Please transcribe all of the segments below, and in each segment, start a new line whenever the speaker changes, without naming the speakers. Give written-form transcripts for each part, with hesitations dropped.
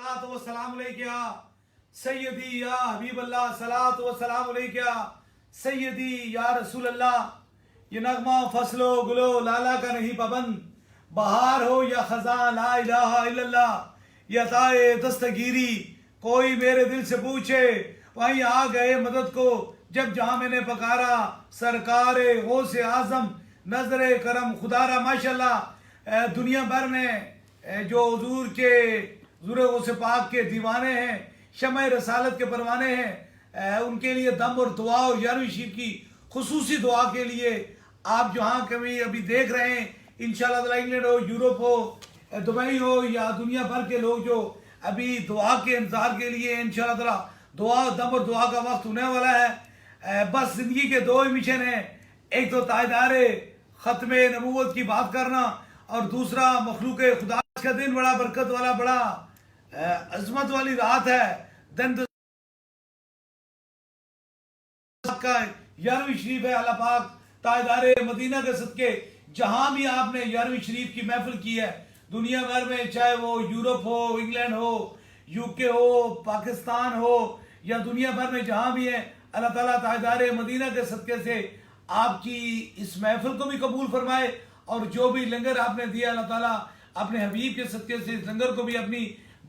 सलात व सलाम अलैका सैयदी या हबीब अल्लाह, सलात व सलाम अलैका सैयदी या रसूल अल्लाह। ये नगमा फसलो गुलो लाला का नहीं पाबंद, बहार हो या खजा ला इलाहा इल्लल्लाह, या ताए दस्तगीरी कोई मेरे दिल से पूछे वहीं आ गए मदद को, जब जहां मैंने पकारा सरकार गौसे आजम नजर करम खुदारा। माशाल्लाह दुनिया भर में जो हुजूर के हुजूर गौसे पाक के दीवाने हैं, शमए रसालत के परवाने हैं, उनके लिए दम और दुआ और 11वीं शरीफ की खुसूसी दुआ के लिए आप जहाँ कभी अभी देख रहे हैं, इंशाल्लाह ताला इंग्लैंड हो, यूरोप हो, दुबई हो या दुनिया भर के लोग जो अभी दुआ के इंतजार के लिए इंशाल्लाह ताला दुआ दम और दुआ का वक्त होने वाला है। बस जिंदगी के दो ही मिशन हैं, एक तो तायदारे ख़त्मे नबूवत की बात करना और दूसरा मखलूक खुदा का दिन बड़ा बरकत वाला, बड़ा अजमत वाली रात है। दिन का 11वीं शरीफ है। अल्लाह पाक ताजदारे मदीना के सदके जहां भी आपने 11वीं शरीफ की महफिल की है दुनिया भर में, चाहे वो यूरोप हो, इंग्लैंड हो, यूके हो, पाकिस्तान हो या दुनिया भर में जहां भी है, अल्लाह ताला ताजदारे मदीना के सदके से आपकी इस महफिल को भी कबूल फरमाए और जो भी लंगर आपने दिया अल्लाह ताला अपने हबीब के सदके से इस लंगर को भी अपनी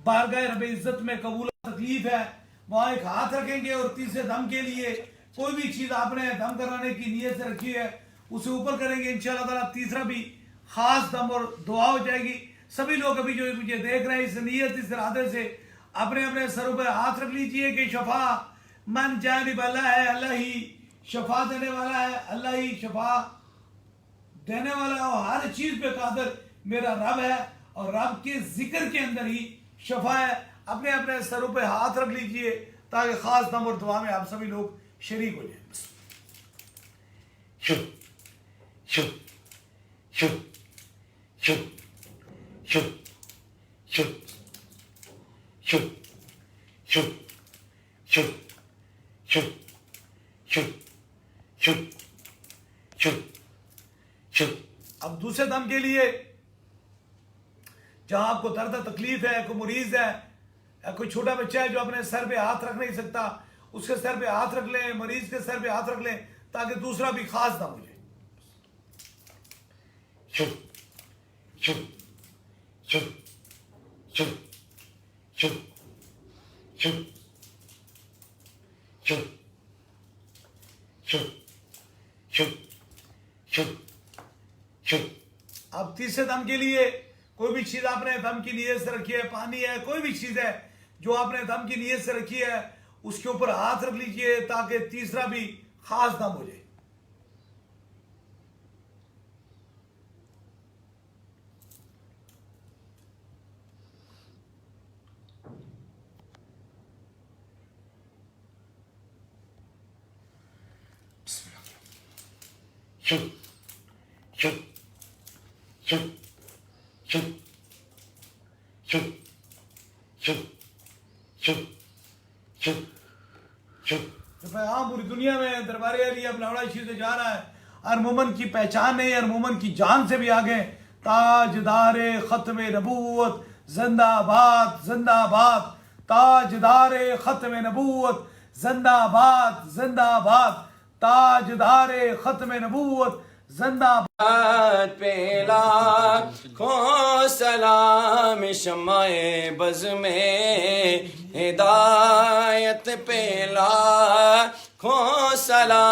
बारगाह रब इज्जत में कबूल। तकलीफ है वहाँ एक हाथ रखेंगे और तीसरे दम के लिए कोई भी चीज आपने दम कराने की नीयत से रखी है उसे ऊपर करेंगे इंशाअल्लाह ताला, तीसरा भी खास दम और दुआ हो जाएगी। सभी लोग अभी जो मुझे देख रहे हैं इस नीयत इस इरादे से अपने अपने सरों पर हाथ रख लीजिए कि शफा मन जानिब अल्लाह है, अल्लाह ही शफा देने वाला है, अल्लाह ही शफा देने वाला है और हर चीज पे कादर मेरा रब है और रब के जिक्र के अंदर ही शफा है। अपने अपने सरों पे हाथ रख लीजिए ताकि खास दम और दुआ में आप सभी लोग शरीक हो जाए।
शुभ शुभ शुभ शुभ शुभ शुभ शुभ शुभ शुभ शुभ शुभ शुभ शुभ शुभ।
अब दूसरे दम के लिए जहां आपको दर्द तकलीफ है, कोई मरीज है, कोई छोटा बच्चा है जो अपने सर पे हाथ रख नहीं सकता, उसके सर पे हाथ रख लें, मरीज के सर पे हाथ रख लें ताकि दूसरा भी खास दम हो जाए।
शुभ शुभ शुभ शुभ शुभ शुभ शुभ शुभ शुभ शुभ शुभ।
अब तीसरे दम के लिए कोई भी चीज आपने दम की नीयत से रखी है, पानी है, कोई भी चीज है जो आपने दम की नीयत से रखी है उसके ऊपर हाथ रख लीजिए ताकि तीसरा भी खास दम हो जाए।
शुभ शुभ शुभ शुभ शुभ शुभ शुभ शुभ शुभ।
तो पैगाम पूरी दुनिया में दरबार अली अब लावड़ा शीर से जा रहा है। हर मोमन की पहचान नहीं, हर मोमन की जान से भी आगे। ताजदारे खत्म नबूवत जिंदाबाद जिंदाबाद, ताजदारे खत्म नबूवत जिंदाबाद जिंदाबाद, ताजदारे खत्म नबूवत जिंदाबाद।
पेला खो सलाम शमाए बज़ में हिदायत पेला खो सलाम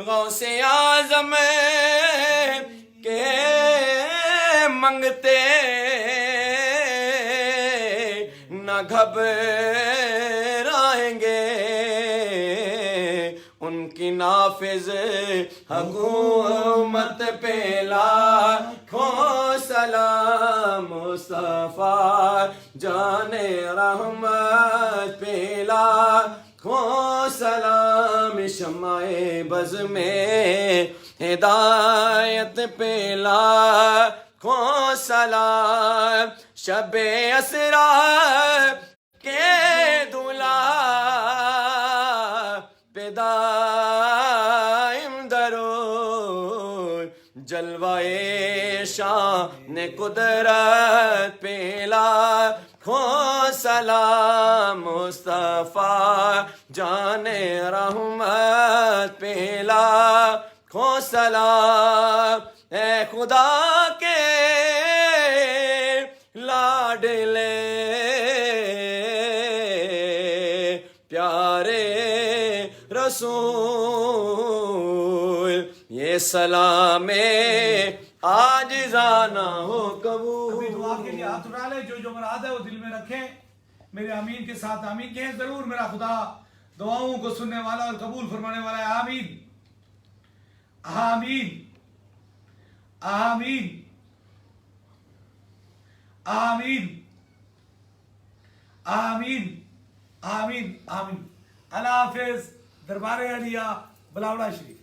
गौसे आज़म के मंगते न घबराएंगे, उनकी नाफिज हुकूमत पे लाखों सलाम। मुस्तफा जाने रहमत पे लाखों सलाम। शमाए बज़ में हिदायत पे लाखों सलाम। शबे असरा के दुला दाइम दरो जलवाए शान कुदरत पे سلام مصطفیٰ جان رحمت پہ لاکھوں سلام اے خدا کے لاڈلے پیارے رسول یہ سلام عاجزانہ ہو قبول.
ابھی دعا کے لیے ہاتھ اٹھا لے. جو مراد ہے وہ دل میں رکھیں. میرے آمین کے ساتھ آمین کہیں ضرور. میرا خدا دعاؤں کو سننے والا اور قبول فرمانے والا ہے. آمین آمین آمین آمین آمین آمین آمین. اللہ حافظ. دربار عالیہ بلاوڑا شریف.